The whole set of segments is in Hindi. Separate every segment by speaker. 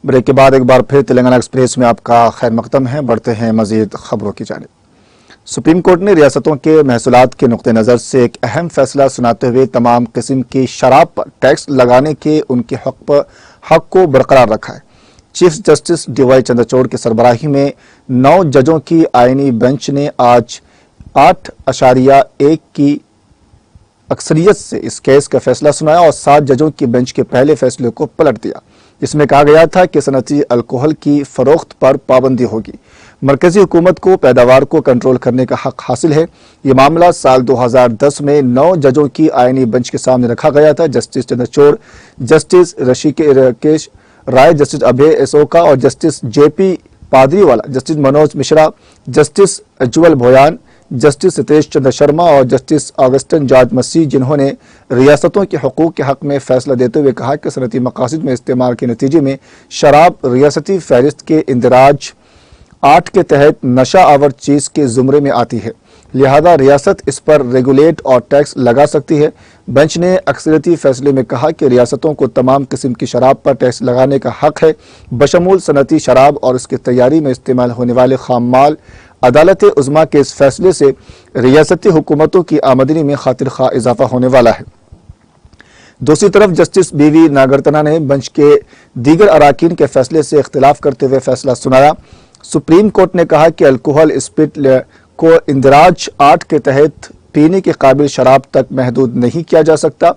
Speaker 1: ब्रेक के बाद एक बार फिर तेलंगाना एक्सप्रेस में आपका खैर मकदम है। बढ़ते हैं मजीद खबरों की जानिब। सुप्रीम कोर्ट ने रियासतों के महसूलात के नुक्ते नज़र से एक अहम फैसला सुनाते हुए तमाम किस्म की शराब पर टैक्स लगाने के उनके हक को बरकरार रखा है। चीफ जस्टिस DY चंद्रचूड़ की सरबराही में 9 जजों की आईनी बेंच ने आज 8.1 की अक्सरियत से इस केस का फैसला सुनाया और 7 जजों की बेंच के पहले फैसले को पलट दिया, जिसमें कहा गया था कि सनती अल्कोहल की फरोख्त पर पाबंदी होगी। मरकजी हुकूमत को पैदावार को कंट्रोल करने का हक हासिल है। ये मामला साल 2010 में 9 जजों की आईनी बेंच के सामने रखा गया था। Justice Chandrachud, justice Hrishikesh Rai, justice Abhay एसोका और justice JP Pardiwala, justice Manoj Mishra, justice Ujjal Bhuyan, justice Hitesh Chandra Sharma और जस्टिस ऑगस्टिन जॉर्ज मसीह, जिन्होंने रियासतों के हकूक के हक में फैसला देते हुए कहा कि सनती मकासद में इस्तेमाल के नतीजे में शराब रियासती फहरिस्त के इंदराज 8 के तहत नशा आवर चीज के जुमरे में आती है, लिहाजा रियासत इस पर रेगुलेट और टैक्स लगा सकती है। बेंच ने अक्सरियती फैसले में कहा कि रियासतों को तमाम किस्म की शराब पर टैक्स लगाने का हक है, बशमूल सनती शराब और इसकी तैयारी में इस्तेमाल होने वाले खाम माल। अदालत उज़्मा के इस फैसले से रियासती हुकूमतों की आमदनी में खातिर खा इजाफा होने वाला है। दूसरी तरफ जस्टिस BV नागरतना ने बेंच के दीगर अराकीन के फैसले से इख्तिलाफ करते हुए फैसला सुनाया। सुप्रीम कोर्ट ने कहा कि अल्कोहल स्पिरिट को इंदराज 8 के तहत पीने के काबिल शराब तक महदूद नहीं किया जा सकता।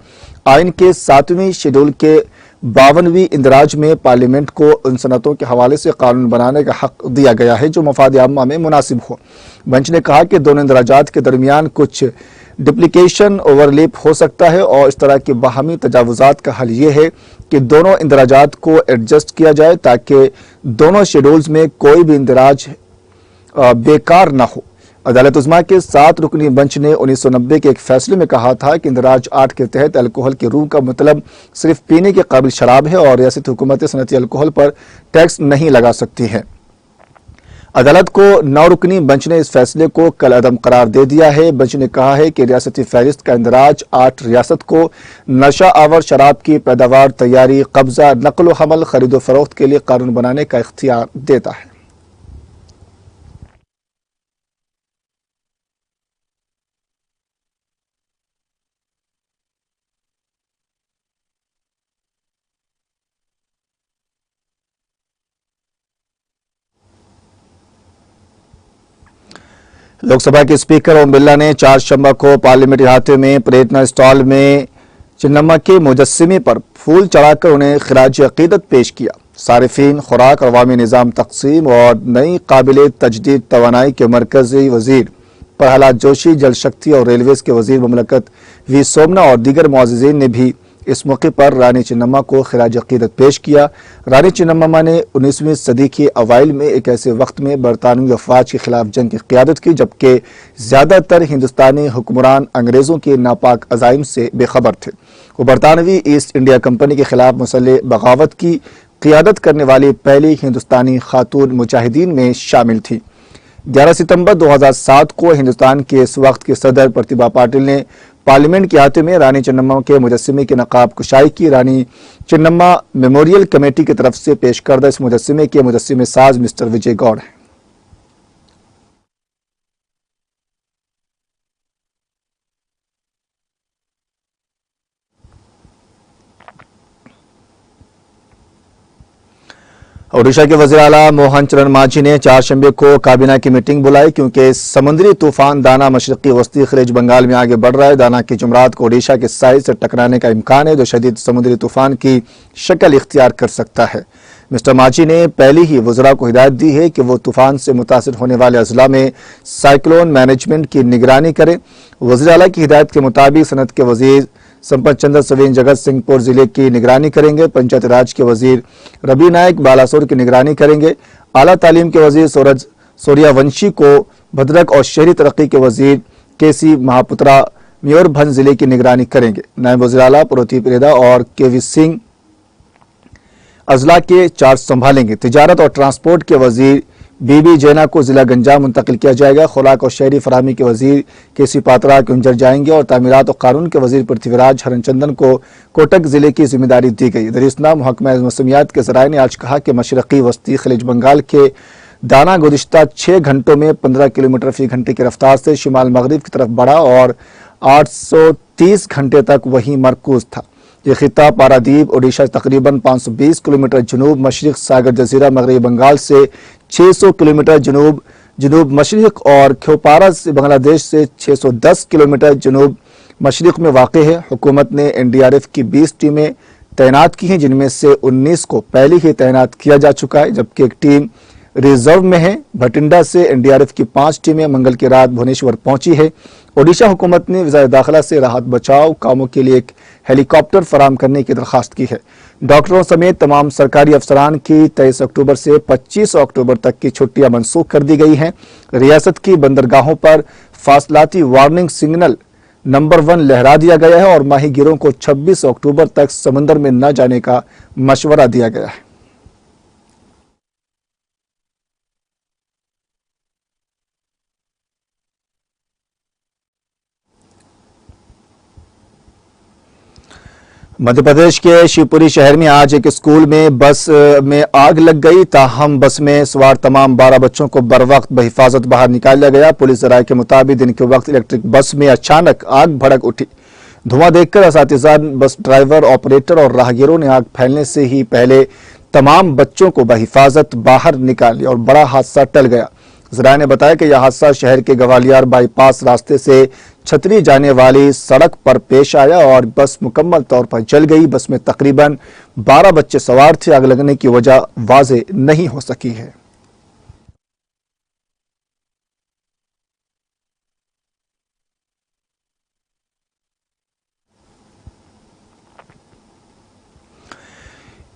Speaker 1: आइन के 7वें शेड्यूल के 52वीं इंदराज में पार्लियामेंट को उन सनतों के हवाले से कानून बनाने का हक दिया गया है जो मफाद आम्मा में मुनासिब हो। बेंच ने कहा कि दोनों इंदराजात के दरमियान कुछ डिप्लीकेशन ओवरलेप हो सकता है और इस तरह के बाहमी तजावुजात का हल ये है कि दोनों इंदराजात को एडजस्ट किया जाए ताकि दोनों शेड्यूल्स में कोई भी इंदराज बेकार ना हो। अदालत उज़्मा के 7 रुकनी बेंच ने 1990 के एक फैसले में कहा था कि इंदराज 8 के तहत अल्कोहल के रूह का मतलब सिर्फ पीने के काबिल शराब है और रियासती हुकूमतें सनती अल्कोहल पर टैक्स नहीं लगा सकती हैं। अदालत को 9 रुकनी बेंच ने इस फैसले को कल अदम करार दे दिया है। बेंच ने कहा है कि रियासती फहरिस्त का इंदराज 8 रियासत को नशा आवर शराब की पैदावार, तैयारी, कब्जा, नकल व हमल, खरीदो फरोख्त के लिए कानून बनाने का इख्तियार देता है। लोकसभा के स्पीकर ओम बिरला ने 4 शंबा को पार्लियामेंट अहाते में परेडना स्टॉल में चिन्नम्मा के मुजस्सिमे पर फूल चढ़ाकर उन्हें खिराज अकीदत पेश किया। सारिफीन, खुराक, अवामी निज़ाम तकसीम और नई काबिल तजदीद तवानाई के मरकजी वजीर प्रहलाद जोशी, जल शक्ति और रेलवेज के वजीर ममलकत V सोमना और दीगर मुअज़्ज़िज़ीन ने भी इस मौके पर रानी चिन्नम्मा को खिराज अकीदत पेश किया। रानी चिन्नम्मा ने 19वीं सदी के अवाइल में एक ऐसे वक्त में बरतानवी अफवाज के खिलाफ जंग की क़ियादत की जबकि ज़्यादातर हिंदुस्तानी हुक्मरान अंग्रेज़ों के नापाक अज़ाइम से बेखबर थे। वो बरतानवी ईस्ट इंडिया कंपनी के खिलाफ मुसल्लह बगावत की क़ियादत करने वाली पहली हिंदुस्तानी खातून मुजाहिदीन में शामिल थी। 11 सितंबर 2007 को हिंदुस्तान के इस वक्त के सदर प्रतिभा पाटिल ने पार्लियामेंट के अहाते में रानी चिन्नम्मा के मुजस्सिमे की नकाब कुशाई की। रानी चिन्नम्मा मेमोरियल कमेटी की तरफ से पेश करदा इस मुजस्सिमे के मुजस्सिमे साज मिस्टर विजय गौड़ हैं। ओडिशा के वज़ीर आला मोहन चरण मांझी ने 4 शंबे को काबीना की मीटिंग बुलाई क्योंकि समुद्री तूफान दाना मशरकी वस्ती खलीज बंगाल में आगे बढ़ रहा है। दाना की जुमरात को ओडिशा के साहिल से टकराने का इम्कान है जो शदीद समुद्री तूफान की शक्ल इख्तियार कर सकता है। मिस्टर मांझी ने पहले ही वज़रा को हिदायत दी है कि वो तूफान से मुतासिर होने वाले अजला में साइक्लोन मैनेजमेंट की निगरानी करें। वज़ीर आला की हिदायत के मुताबिक सनत के वज़ीर संपत चंद्र सवीन जगत सिंहपुर जिले की निगरानी करेंगे। पंचायत राज के वजीर रबी नायक बालासोर की निगरानी करेंगे। आला तालीम के वजीर सूर्यवंशी को भद्रक और शहरी तरक्की के वजीर KC महापुत्रा मयूरभंज जिले की निगरानी करेंगे। नायब वज़ीर आला प्रोती परेदा और KV सिंह अजला के चार्ज संभालेंगे। तिजारत और ट्रांसपोर्ट के वजीर बीबी जैना को जिला गंजाम मुंतकिल किया जाएगा। खुराक और शहरी फराहमी के वजीर केसी पात्रा कुंजर जाएंगे और तामीरात और कानून के वजीर पृथ्वीराज हरचंदन को कोटक जिले की जिम्मेदारी दी गई। दरिस्ना महकमा मौसमियात के ज़राए ने आज कहा कि मशरकी वस्ती खलीज बंगाल के दाना गुज़िश्ता 6 घंटों में 15 किलोमीटर फी घंटे की रफ्तार से शिमाल मगरिब की तरफ बढ़ा और 830 घंटे तक वहीं मरकूज था। ये खिता पारादीप ओडिशा तकरीबन 520 किलोमीटर जनूब मशरिक सागर जजीरा मगरबी बंगाल से 600 किलोमीटर जनूब मशरिक और ख्योपारा से बांग्लादेश से 610 किलोमीटर जनूब मशरिक में वाक़ है। हुकूमत ने NDRF की 20 टीमें तैनात की हैं, जिनमें से 19 को पहले ही तैनात किया जा चुका है, जबकि एक टीम रिजर्व में है। भटिंडा से NDRF की 5 टीमें मंगल की रात भुवनेश्वर पहुंची है। ओडिशा हुकूमत ने वज़ारत दाखिला से राहत बचाव कामों के लिए एक हेलीकॉप्टर फराम करने की दरख्वास्त की है। डॉक्टरों समेत तमाम सरकारी अफसरान की 23 अक्टूबर से 25 अक्टूबर तक की छुट्टियां मनसूख कर दी गई हैं। रियासत की बंदरगाहों पर फासलाती वार्निंग सिग्नल नंबर 1 लहरा दिया गया है और माहीगीरों को 26 अक्टूबर तक समंदर में न जाने का मशवरा दिया गया है। मध्य प्रदेश के शिवपुरी शहर में आज एक स्कूल में बस में आग लग गई। ताहम बस में सवार तमाम 12 बच्चों को बरवक्त बहिफाजत बाहर निकाल लिया गया। पुलिस ज़राए के मुताबिक दिन के वक्त इलेक्ट्रिक बस में अचानक आग भड़क उठी। धुआं देखकर असातिज़ा, बस ड्राइवर, ऑपरेटर और राहगीरों ने आग फैलने से ही पहले तमाम बच्चों को बहिफाजत बाहर निकाल लिया और बड़ा हादसा टल गया। ज़राए ने बताया कि यह हादसा शहर के ग्वालियर बाईपास रास्ते से छतरी जाने वाली सड़क पर पेश आया और बस मुकम्मल तौर पर जल गई। बस में तकरीबन 12 बच्चे सवार थे। आग लगने की वजह वाज़े नहीं हो सकी है।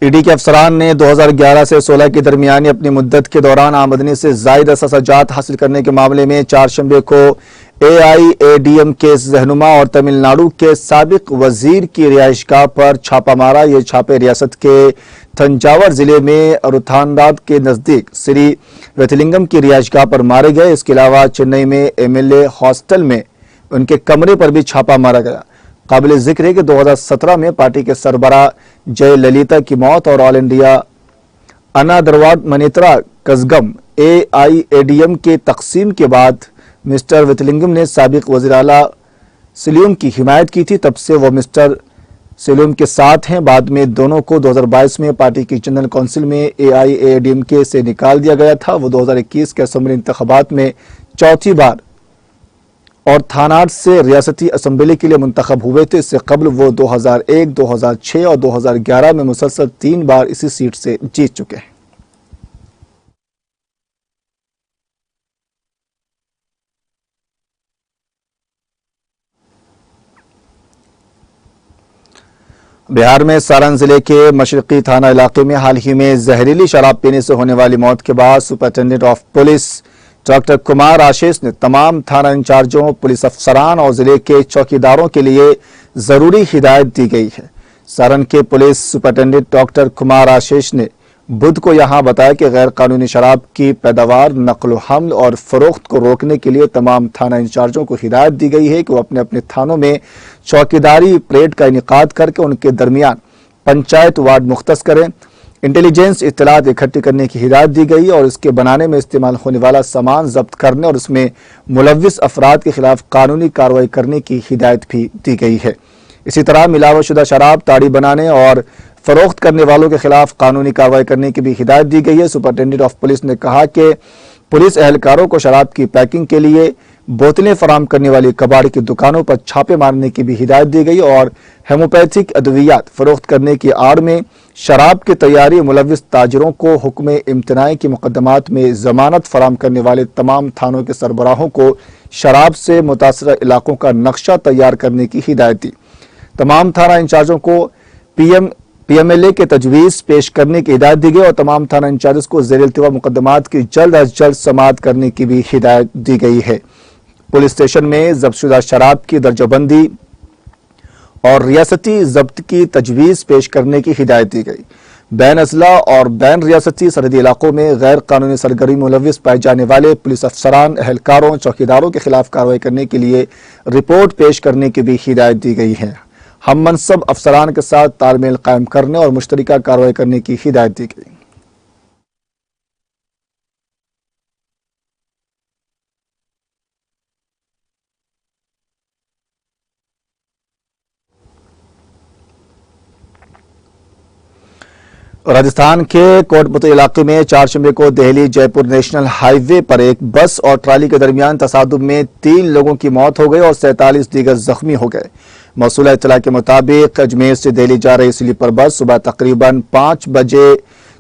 Speaker 1: ईडी के अफसरान ने 2011 से 16 के दरमियान अपनी मुद्दत के दौरान आमदनी से जायद असाजात हासिल करने के मामले में 4 शंबे को AIADM के रहनुमा और तमिलनाडु के साबिक वजीर की रिहाइशगाह पर छापा मारा। ये छापे रियासत के तंजावर जिले में अरुथानराद के नजदीक श्री वेथलिंगम की रिहाइशगाह पर मारे गए। इसके अलावा चेन्नई में MLA हॉस्टल में उनके कमरे पर भी छापा मारा गया। काबिल जिक्र है कि 2017 में पार्टी के सरबराह जयललिता की मौत और ऑल इंडिया अन्ना द्रविड़ मुनेत्र कज़गम AIADM के तकसीम के बाद मिस्टर वेथलिंगम ने साबिक वज़ीर आला सिलियम की हिमायत की थी। तब से वो मिस्टर सिलियम के साथ हैं। बाद में दोनों को 2022 में पार्टी की जनरल काउंसिल में AIADM के से निकाल दिया गया था। वो 2021 के असेंबली इंतखाबात में चौथी बार और थानाट से रियासती असेंबली के लिए मुंतखब हुए थे। इससे कबल वो 2001, 2006 और 2011 में मुसलसल 3 बार इसी सीट से जीत चुके हैं। बिहार में सारण जिले के मशरकी थाना इलाके में हाल ही में जहरीली शराब पीने से होने वाली मौत के बाद superintendent of police doctor Kumar Ashish ने तमाम थाना इंचार्जों, पुलिस अफसरान और जिले के चौकीदारों के लिए जरूरी हिदायत दी गई है। सारण के police superintendent doctor Kumar Ashish ने बुध को यहां बताया कि गैर कानूनी शराब की पैदावार, नकल हमल और फरोख्त को रोकने के लिए तमाम थाना इंचार्जों को हिदायत दी गई है कि वो अपने अपने थानों में चौकीदारी परेड का इनेकाद करके उनके दरमियान पंचायत वार्ड मुख्तस करें। इंटेलिजेंस इत्तलात इकट्ठी करने की हिदायत दी गई और इसके बनाने में इस्तेमाल होने वाला सामान जब्त करने और उसमें मुलव्विस अफराद के खिलाफ कानूनी कार्रवाई करने की हिदायत भी दी गई है। इसी तरह मिलावटशुदा शराब, ताड़ी बनाने और फरोख्त करने वालों के खिलाफ कानूनी कार्रवाई करने की भी हिदायत दी गई है। सुपरिटेंडेंट ऑफ पुलिस ने कहा कि पुलिस एहलकारों को शराब की पैकिंग के लिए बोतलें फराम करने वाली कबाड़ की दुकानों पर छापे मारने की भी हिदायत दी गई और हेमोपैथिक अद्वियात फरोख्त करने की आड़ में शराब की तैयारी मुलव्विस ताजिरों को हुक्म इम्तनाई के मुकदमात में जमानत फराम करने वाले तमाम थानों के सरबराहों को शराब से मुतासरा इलाकों का नक्शा तैयार करने की हिदायत दी। तमाम थाना इंचार्जों को PMLA के तजवीज़ पेश करने की हिदायत दी गई और तमाम थाना इंचार्ज को ज़ेर इल्तिवा मुकदमात की जल्द अज जल्द समाअत करने की भी हिदायत दी गई है। पुलिस स्टेशन में जब्तशुदा शराब की दर्जाबंदी और रियासती जब्त की तजवीज़ पेश करने की हिदायत दी गई। बैन अजला और बैन रियासती सरहदी इलाकों में गैर कानूनी सरगर्मी मुलविस पाए जाने वाले पुलिस अफसरान, एहलकारों, चौकीदारों के खिलाफ कार्रवाई करने के लिए रिपोर्ट पेश करने की भी हिदायत दी गई है। हम मनसब अफसरान के साथ तालमेल कायम करने और मुश्तरका कार्रवाई करने की हिदायत दी गई। राजस्थान के कोटपुतली इलाके में 4 शंबे को दिल्ली जयपुर नेशनल हाईवे पर एक बस और ट्राली के दरमियान तसादुम में 3 लोगों की मौत हो गई और 47 दीगर जख्मी हो गए। मौसूला इत्तला के मुताबिक अजमेर से दिल्ली जा रही स्लीपर बस सुबह तकरीबन 5 बजे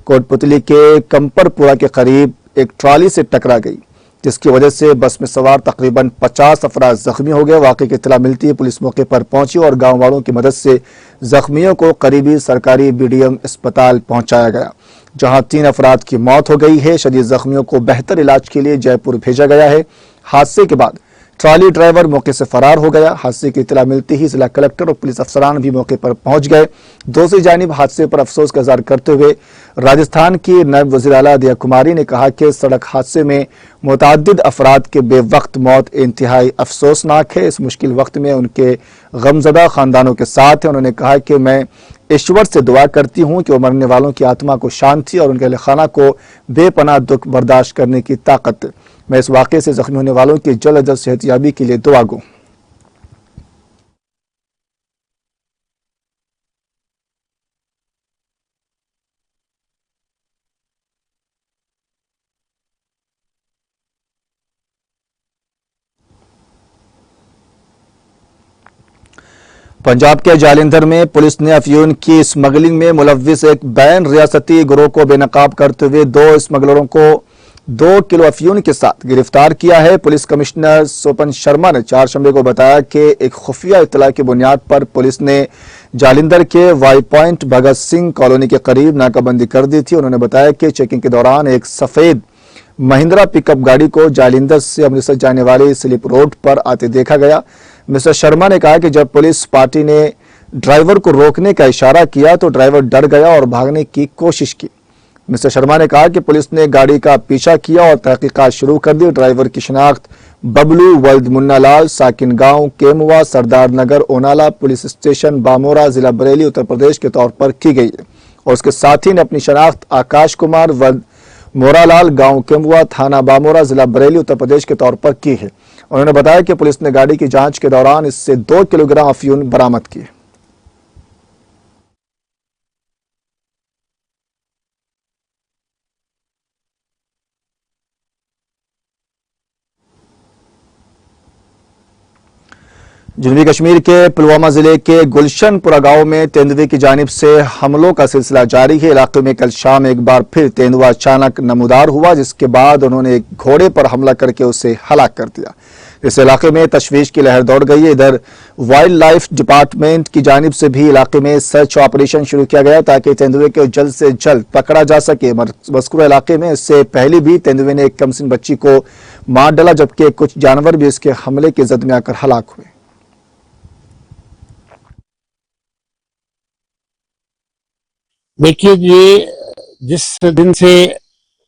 Speaker 1: कोटपुतली के कंपरपुरा के करीब एक ट्राली से टकरा गई, जिसकी वजह से बस में सवार तकरीबन 50 अफराद जख्मी हो गए। वाकई की इत्तला मिलती है पुलिस मौके पर पहुंची और गांव वालों की मदद से जख्मियों को करीबी सरकारी बीडीएम अस्पताल पहुंचाया गया, जहां 3 अफराद की मौत हो गई है। शदीद जख्मियों को बेहतर इलाज के लिए जयपुर भेजा गया है। हादसे के बाद ट्राली ड्राइवर मौके से फरार हो गया। हादसे की इत्तला मिलती ही जिला कलेक्टर और पुलिस अफसरान भी मौके पर पहुंच गए। दूसरी जानिब हादसे पर अफसोस का इज़हार करते हुए राजस्थान की नायब वज़ीर आला दिया कुमारी ने कहा कि सड़क हादसे में मुतअद्दिद अफराद के बेवक्त मौत इंतहाई अफसोसनाक है। इस मुश्किल वक्त में उनके गमजदा खानदानों के साथ है। उन्होंने कहा कि मैं ईश्वर से दुआ करती हूं कि वो मरने वालों की आत्मा को शांति और उनके खाना को बेपनाह दुख बर्दाश्त करने की ताकत। मैं इस वाक़े से जख्मी होने वालों की जल्द अज जल्द सेहतयाबी के लिए दुआ गो। पंजाब के जालंधर में पुलिस ने अफयून की स्मगलिंग में मुलव्विस एक बैन रियासती गिरोह को बेनकाब करते हुए 2 स्मगलरों को 2 किलो अफयून के साथ गिरफ्तार किया है। पुलिस कमिश्नर स्वपन शर्मा ने 4 शंबे को बताया कि एक खुफिया इत्तला की बुनियाद पर पुलिस ने जालंधर के Y point Bhagat Singh colony के करीब नाकाबंदी कर दी थी। उन्होंने बताया कि चेकिंग के दौरान एक सफेद महिंद्रा पिकअप गाड़ी को जालंधर से अमृतसर जाने वाली स्लिप रोड पर आते देखा गया। मिस्टर शर्मा ने कहा कि जब पुलिस पार्टी ने ड्राइवर को रोकने का इशारा किया तो ड्राइवर डर गया और भागने की कोशिश की। मिस्टर शर्मा ने कहा कि पुलिस ने गाड़ी का पीछा किया और तहकीकात शुरू कर दी। ड्राइवर की शिनाख्त बबलू वल्द मुन्ना लाल, साकिन गांव केमुआ, सरदार नगर, ओनाला पुलिस स्टेशन बामोरा, जिला बरेली, उत्तर प्रदेश के तौर पर की गई है और उसके साथी ने अपनी शिनाख्त आकाश कुमार वल्द मोरालाल, गांव केमुआ, थाना बामोरा, जिला बरेली, उत्तर प्रदेश के तौर पर की है। उन्होंने बताया कि पुलिस ने गाड़ी की जांच के दौरान इससे 2 किलोग्राम अफयून बरामद की। जनूबी कश्मीर के पुलवामा जिले के गुलशनपुरा गांव में तेंदुए की जानिब से हमलों का सिलसिला जारी है। इलाके में कल शाम एक बार फिर तेंदुआ अचानक नमूदार हुआ, जिसके बाद उन्होंने एक घोड़े पर हमला करके उसे हलाक कर दिया। इस इलाके में तशवीश की लहर दौड़ गई है। इधर वाइल्ड लाइफ डिपार्टमेंट की जानिब से भी इलाके में सर्च ऑपरेशन शुरू किया गया ताकि तेंदुए को जल्द से जल्द पकड़ा जा सके। मज़कूरा इलाके में इससे पहले भी तेंदुए ने एक कमसिन बच्ची को मार डाला, जबकि कुछ जानवर भी इसके हमले की जद में आकर हलाक हुए।
Speaker 2: देखिए, ये जिस दिन से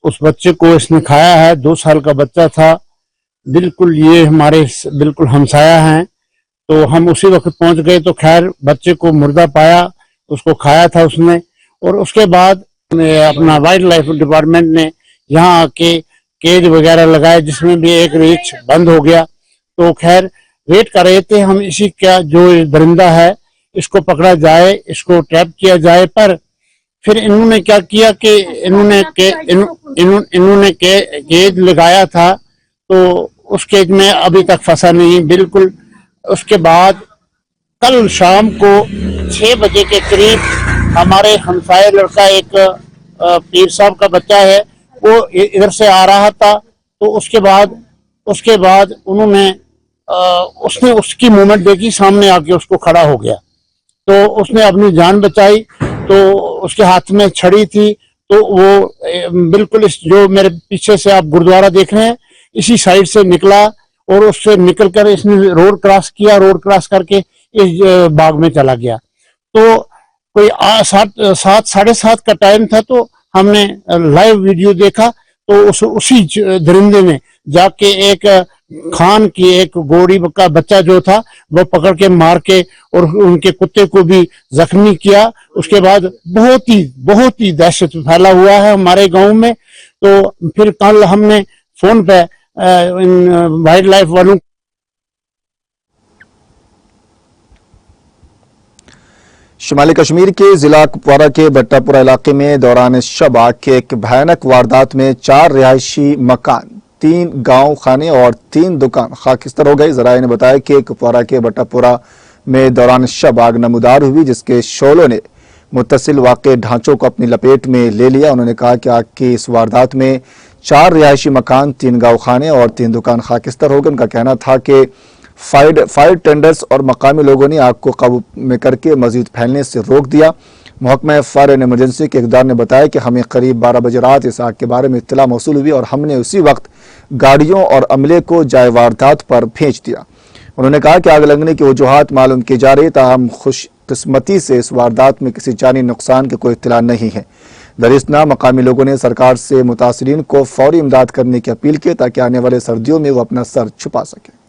Speaker 2: उस बच्चे को इसने खाया है, 2 साल का बच्चा था, बिल्कुल ये हमारे बिल्कुल हमसाया हैं। तो हम उसी वक्त पहुंच गए तो खैर बच्चे को मुर्दा पाया, उसको खाया था उसने। और उसके बाद अपना वाइल्ड लाइफ डिपार्टमेंट ने यहाँ आके केज वगैरह लगाए, जिसमें भी एक रीछ बंद हो गया। तो खैर वेट कर रहे थे हम इसी का जो दरिंदा है इसको पकड़ा जाए, इसको ट्रैप किया जाए। पर फिर इन्होंने क्या किया कि इन्होंने केज लगाया था, तो उस केज में अभी तक फंसा नहीं बिल्कुल। उसके बाद कल शाम को 6 बजे के करीब हमारे हमसाये लड़का, एक पीर साहब का बच्चा है, वो इधर से आ रहा था। तो उसके बाद उन्होंने उसने उसकी मूवमेंट देखी, सामने आके उसको खड़ा हो गया। तो उसने अपनी जान बचाई। तो उसके हाथ में छड़ी थी, तो वो बिल्कुल इस जो मेरे पीछे से आप गुरुद्वारा देख रहे हैं इसी साइड से निकला और उससे निकलकर इसने रोड क्रॉस किया। रोड क्रॉस करके इस बाग में चला गया। तो कोई 7 साढ़े 7 का टाइम था, तो हमने लाइव वीडियो देखा। तो उसी दरिंदे ने जाके एक खान की एक घोड़ी का बच्चा जो था वो पकड़ के मार के और उनके कुत्ते को भी जख्मी किया। उसके बाद बहुत ही दहशत फैला हुआ है हमारे गांव में। तो फिर कल हमने फोन पे वाइल्ड लाइफ वालों
Speaker 1: शुमाली कश्मीर के जिला कुपवारा के भट्टापुरा इलाके में दौरान शब आग की एक भयानक वारदात में 4 रिहायशी मकान, 3 गांव खाने और 3 दुकान खाकिस्तान हो गई। जराये ने बताया कि कुपवारा के भट्टापुरा में दौरान शब आग नमूदार हुई, जिसके शोलों ने मुत्तसिल वाक़े ढांचों को अपनी लपेट में ले लिया। उन्होंने कहा कि आग की इस वारदात में 4 रिहायशी मकान, 3 गांव खाने और 3 दुकान खाकिस्तान हो गए। उनका कहना था कि फायर टेंडर्स और मकामी लोगों ने आग को काबू में करके मजीद फैलने से रोक दिया। महकमा फायर एंड इमरजेंसी के इकदार ने बताया कि हमें करीब 12 बजे रात इस आग के बारे में इत्तला मौसूल हुई और हमने उसी वक्त गाड़ियों और अमले को जाए वारदात पर भेज दिया। उन्होंने कहा कि आग लगने की वजूहात मालूम की जा रही, ताहम खुशकिस्मती से इस वारदात में किसी जानी नुकसान की कोई इत्तला नहीं है। दरिस्ना मकामी लोगों ने सरकार से मुतासरीन को फौरी इमदाद करने की अपील की ताकि आने वाले सर्दियों में वो अपना सर छुपा सके।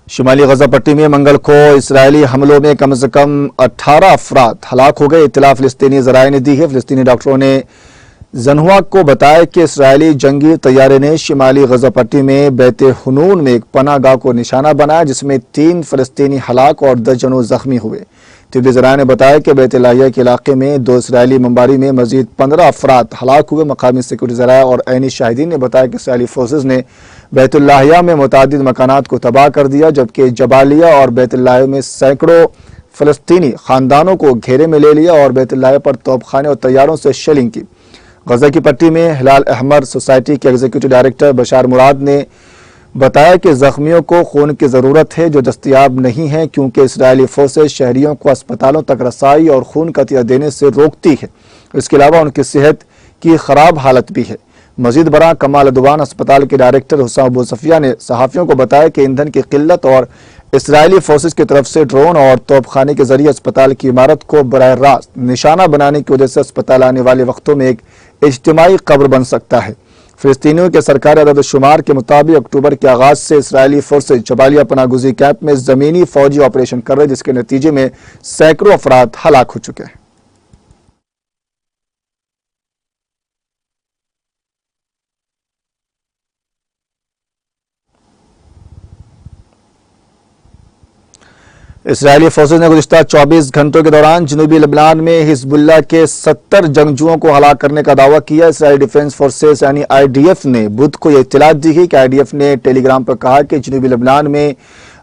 Speaker 1: शुमाली गजा पट्टी में मंगल को इसराइली हमलों में कम से कम 18 अफराद हलाक हो गए। इत्तला फिलिस्तीनी जराये ने दी है। फिलिस्तीनी डॉक्टरों ने जनहुआ को बताया कि इसराइली जंगी तैयारे ने शिमाली गजा पट्टी में बैत हुनून में एक पनागाह को निशाना बनाया, जिसमें 3 फलस्तीनी हलाक और दर्जनों जख्मी हुए। तिब्बी जराये ने बताया कि बैत लाहिया के इलाके में 2 इसराइली बमबारी में मजीद 15 अफराद हलाक हुए। मकामी सिक्योरिटी जराया और ऐनी शाहिदीन ने बताया कि इसराइली फोर्सेज ने बैतुल्लाहिया में मुतादिद मकानात को तबाह कर दिया, जबकि जबालिया और बैतुल्लाहिया में सैकड़ों फलस्तीनी खानदानों को घेरे में ले लिया और बैतुल्लाहिया पर तोपखाने और तैयारों से शेलिंग की। गजा की पट्टी में हिलाल अहमर सोसाइटी के एग्जीक्यूटिव डायरेक्टर बशार मुराद ने बताया कि जख्मियों को खून की जरूरत है जो दस्तयाब नहीं है, क्योंकि इसराइली फोर्सेज शहरियों को अस्पतालों तक रसाई और खून का अतिया देने से रोकती है। इसके अलावा उनकी सेहत की खराब हालत भी है। मजीद बरा कमाल अदवान अस्पताल के डायरेक्टर हुसैन अबू सफिया ने सहाफियों को बताया कि ईंधन की किल्लत और इसराइली फोर्सेज की तरफ से ड्रोन और तोपखाने के जरिए अस्पताल की इमारत को बराह रास्त निशाना बनाने की वजह से अस्पताल आने वाले वक्तों में एक इज्तिमाई कब्र बन सकता है। फिलिस्तीनियों के सरकारी अदद-ओ-शुमार के मुताबिक अक्टूबर के आगाज से इसराइली फोर्सेज जबालिया पनागुजी कैंप में जमीनी फौजी ऑपरेशन कर रहे, जिसके नतीजे में सैकड़ों अफराद हलाक हो चुके हैं। इसराइली फोर्सेज ने गुज़िश्ता 24 घंटों के दौरान जनूबी लबनान में हिजबुल्लाह के 70 जंगजुओं को हलाक करने का दावा किया। इसराइली डिफेंस फोर्सेज यानी IDF ने बुध को यह इत्तला दी है कि IDF ने टेलीग्राम पर कहा कि जनूबी लबनान में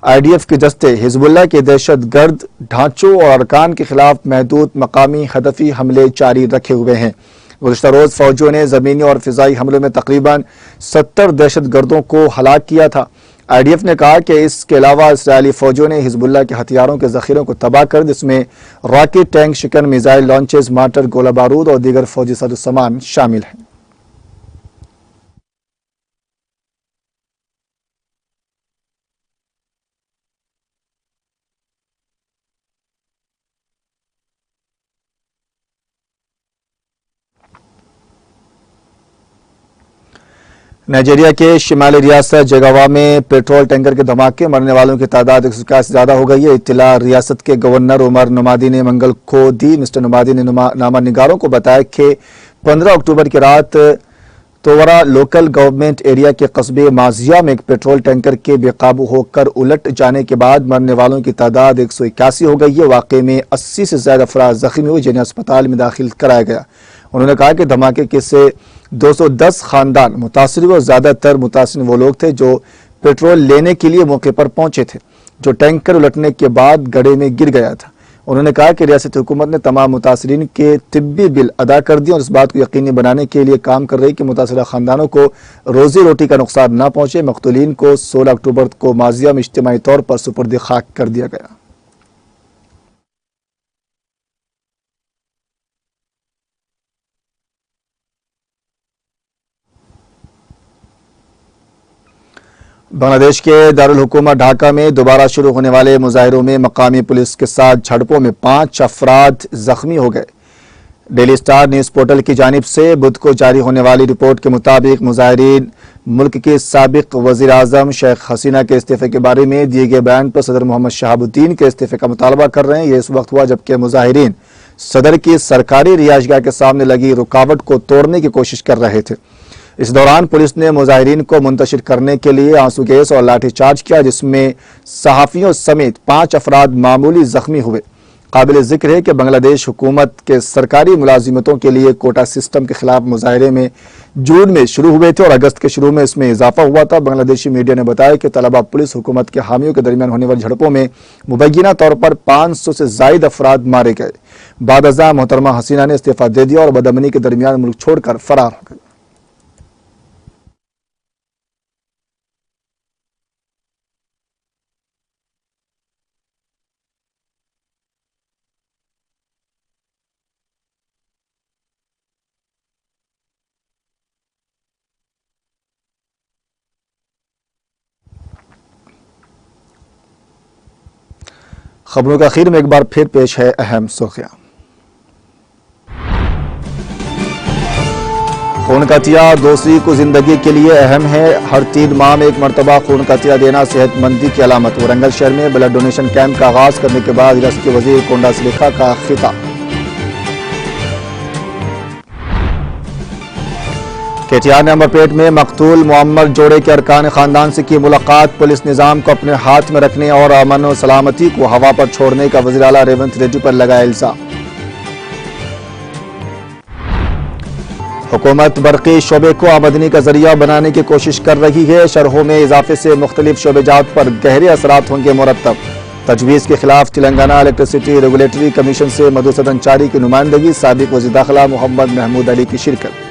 Speaker 1: IDF के दस्ते हिजबुल्लाह के दहशतगर्द ढांचों और अरकान के खिलाफ महदूद मकामी हदफी हमले जारी रखे हुए हैं। गुज़िश्ता रोज फौजियों ने जमीनी और फिजाई हमलों में तकरीबन 70 दहशतगर्दों को हलाक किया था। IDF ने कहा कि इसके अलावा इसराइली फौजियों ने हिजबुल्लाह के हथियारों के जखीरों को तबाह कर, जिसमें रॉकेट, टैंक, शिकन, मिसाइल लॉन्चेस, मार्टर, गोला बारूद और दीगर फौजी सामान शामिल हैं। नाइजीरिया के शिमाली रियासत जगावा में पेट्रोल टैंकर के धमाके, मरने वालों की तादाद 151 से ज्यादा हो गई है। इत्तला रियासत के गवर्नर उमर नुमादी ने मंगल को दी। मिस्टर नुमादी ने नामा निगारों को बताया कि 15 अक्टूबर की रात तोवरा लोकल गवर्नमेंट एरिया के कस्बे माजिया में एक पेट्रोल टैंकर के बेकाबू होकर उलट जाने के बाद मरने वालों की तादाद 181 हो गई है। वाकई में 80 से ज्यादा अफराद जख्मी हुए, जिन्हें अस्पताल में दाखिल कराया गया। उन्होंने कहा कि धमाके के से 210 खानदान मुतासर हुए और ज्यादातर मुतासर वो लोग थे जो पेट्रोल लेने के लिए मौके पर पहुंचे थे, जो टैंकर उलटने के बाद गड्ढे में गिर गया था। उन्होंने कहा कि रियासती हुकूमत ने तमाम मुतासरीन के तिब्बी बिल अदा कर दिए और इस बात को यकीनी बनाने के लिए काम कर रही कि मुतासरा खानदानों को रोजी रोटी का नुकसान न पहुंचे। मकतूलीन को 16 अक्टूबर को माजिया में इज्तिमाई तौर पर सुपुर्द खाक कर दिया गया। बांग्लादेश के दारुल हुकूमत ढाका में दोबारा शुरू होने वाले मुजाहिरों में मकामी पुलिस के साथ झड़पों में 5 अफराद जख्मी हो गए। डेली स्टार न्यूज पोर्टल की जानिब से बुध को जारी होने वाली रिपोर्ट के मुताबिक मुजाहिरीन मुल्क के साबिक वजीर आजम शेख हसीना के इस्तीफे के बारे में दिए गए बयान पर सदर मोहम्मद शहाबुद्दीन के इस्तीफे का मुतालबा कर रहे हैं। ये इस वक्त हुआ जबकि मुजाहिरीन सदर की सरकारी रिहाइशगाह के सामने लगी रुकावट को तोड़ने की कोशिश कर रहे थे। इस दौरान पुलिस ने मुजाहिरीन को मुंतशिर करने के लिए आंसू गैस और लाठीचार्ज किया, जिसमें सहाफियों समेत 5 अफराद मामूली जख्मी हुए। काबिल जिक्र है कि बांग्लादेश हुकूमत के सरकारी मुलाजिमतों के लिए कोटा सिस्टम के खिलाफ मुजाहिरे में जून में शुरू हुए थे और अगस्त के शुरू में इसमें इजाफा हुआ था। बांग्लादेशी मीडिया ने बताया कि तलबा पुलिस हुकूमत के हामियों के दरमियान होने वाली झड़पों में मुबैना तौर पर 500 से जायद अफराद मारे गए। बाद अज़ा मोहतरमा हसीना ने इस्तीफा दे दिया और बदअमनी के दरमियान मुल्क छोड़कर फरार हो गए। खबरों के आखिर में एक बार फिर पेश है अहम सुर्खियां। खून का अतिया दूसरी को जिंदगी के लिए अहम है। हर 3 माह में 1 मरतबा खून का अतिया देना सेहतमंदी की अलामत। वरंगल शहर में ब्लड डोनेशन कैंप का आगाज करने के बाद रियासती वजीर कोंडा सलीखा का खिताब। केटीआर ने अमरपेट में मकतूल मुअम्मर जोड़े के अरकान खानदान से की मुलाकात। पुलिस निजाम को अपने हाथ में रखने और अमन और सलामती को हवा पर छोड़ने का वज़ीर आला रेवंत रेड्डी पर लगाया इल्जाम। हुकूमत बरक़ी शोबे को आमदनी का जरिया बनाने की कोशिश कर रही है। शरहों में इजाफे से मुख्तलिफ शोबेजात पर गहरे असरात होंगे मुरत्तब। तजवीज़ के खिलाफ तेलंगाना इलेक्ट्रिसिटी रेगुलेटरी कमीशन से मधुसूदन अंचारी की नुमाइंदगी। साबिक वज़ीर दाखिला मोहम्मद महमूद अली की शिरकत।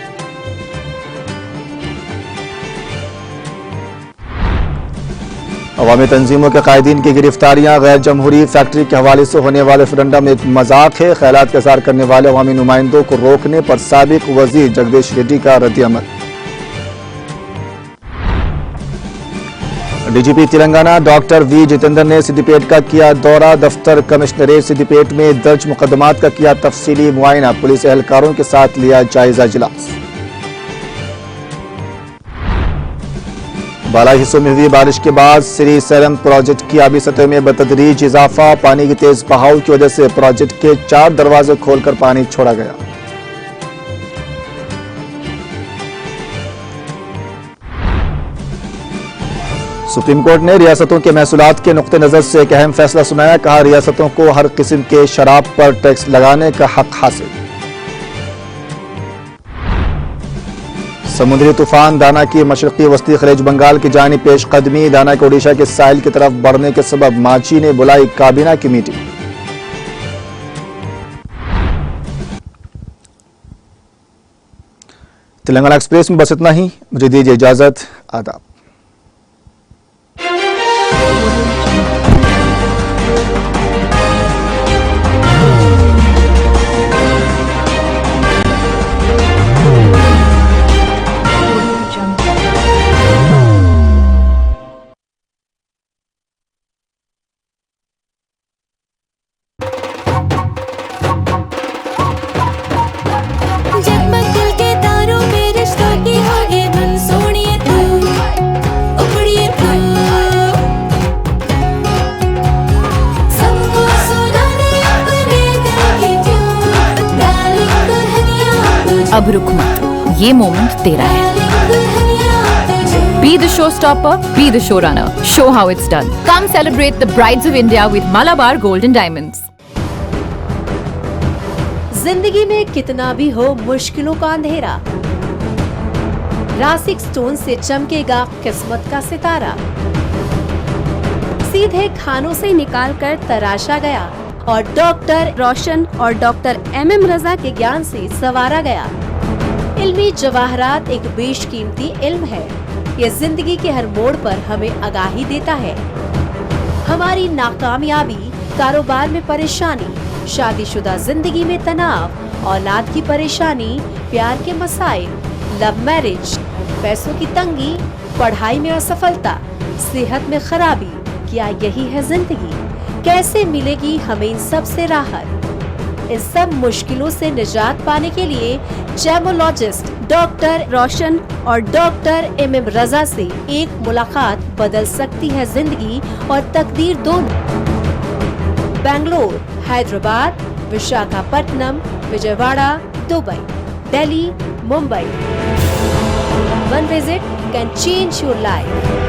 Speaker 1: अवामी तंजीमों के कायदीन की गिरफ्तारियां। गैर जमहूरी फैक्ट्री के हवाले से होने वाले रेफरेंडम एक मजाक है। ख्यालात का इज़हार करने वाले अवामी नुमाइंदों को रोकने पर साबिक वजीर जगदीश रेड्डी का रद्द-ए-अमल। DGP Telangana doctor V Jitendra ने सिद्दीपेट का किया दौरा। दफ्तर कमिश्नरेट सिद्दीपेट में दर्ज मुकदमात का किया तफसीली मुआयना। पुलिस एहलकारों के साथ लिया जायजा इजलास। बालाई हिस्सों में हुई बारिश के बाद श्री सैलम प्रोजेक्ट की आबी सतह में बतदरीज इजाफा। पानी की तेज बहाव की वजह से प्रोजेक्ट के 4 दरवाजे खोलकर पानी छोड़ा गया। सुप्रीम कोर्ट ने रियासतों के महसूलात के नुक्ते नजर से एक अहम फैसला सुनाया। कहा, रियासतों को हर किस्म के शराब पर टैक्स लगाने का हक हासिल। समुद्री तूफान दाना की मशरकी वस्ती खलीज बंगाल की जानी पेश कदमी। दाना के ओडिशा के साहिल की तरफ बढ़ने के सबब मांझी ने बुलाई काबीना की मीटिंग। तेलंगाना एक्सप्रेस में बस इतना ही। मुझे दीजिए इजाजत। आदाब।
Speaker 3: अब रुक मत, ये मोमेंट तेरा है। Be the showstopper, be the showrunner. Show how it's done. Come celebrate the Brides of India with Malabar Gold and Diamonds.
Speaker 4: जिंदगी में कितना भी हो मुश्किलों का अंधेरा, रासिक स्टोन से चमकेगा किस्मत का सितारा। सीधे खानों से निकाल कर तराशा गया और डॉक्टर रोशन और डॉक्टर MM रजा के ज्ञान से संवारा गया। इल्मी जवाहरात एक बेशकीमती इल्म है। ये जिंदगी के हर मोड़ पर हमें आगाही देता है। हमारी नाकामयाबी, कारोबार में परेशानी, शादीशुदा जिंदगी में तनाव, औलाद की परेशानी, प्यार के मसाइल, लव मैरिज, पैसों की तंगी, पढ़ाई में असफलता, सेहत में खराबी, क्या यही है जिंदगी? कैसे मिलेगी हमें इन सब से राहत? इन सब मुश्किलों से निजात पाने के लिए जेमोलॉजिस्ट डॉक्टर रोशन और डॉक्टर MM रजा से एक मुलाकात बदल सकती है जिंदगी और तकदीर दोनों। Bangalore, Hyderabad, Visakhapatnam, Vijayawada, Dubai, Delhi, Mumbai. One visit can change your life.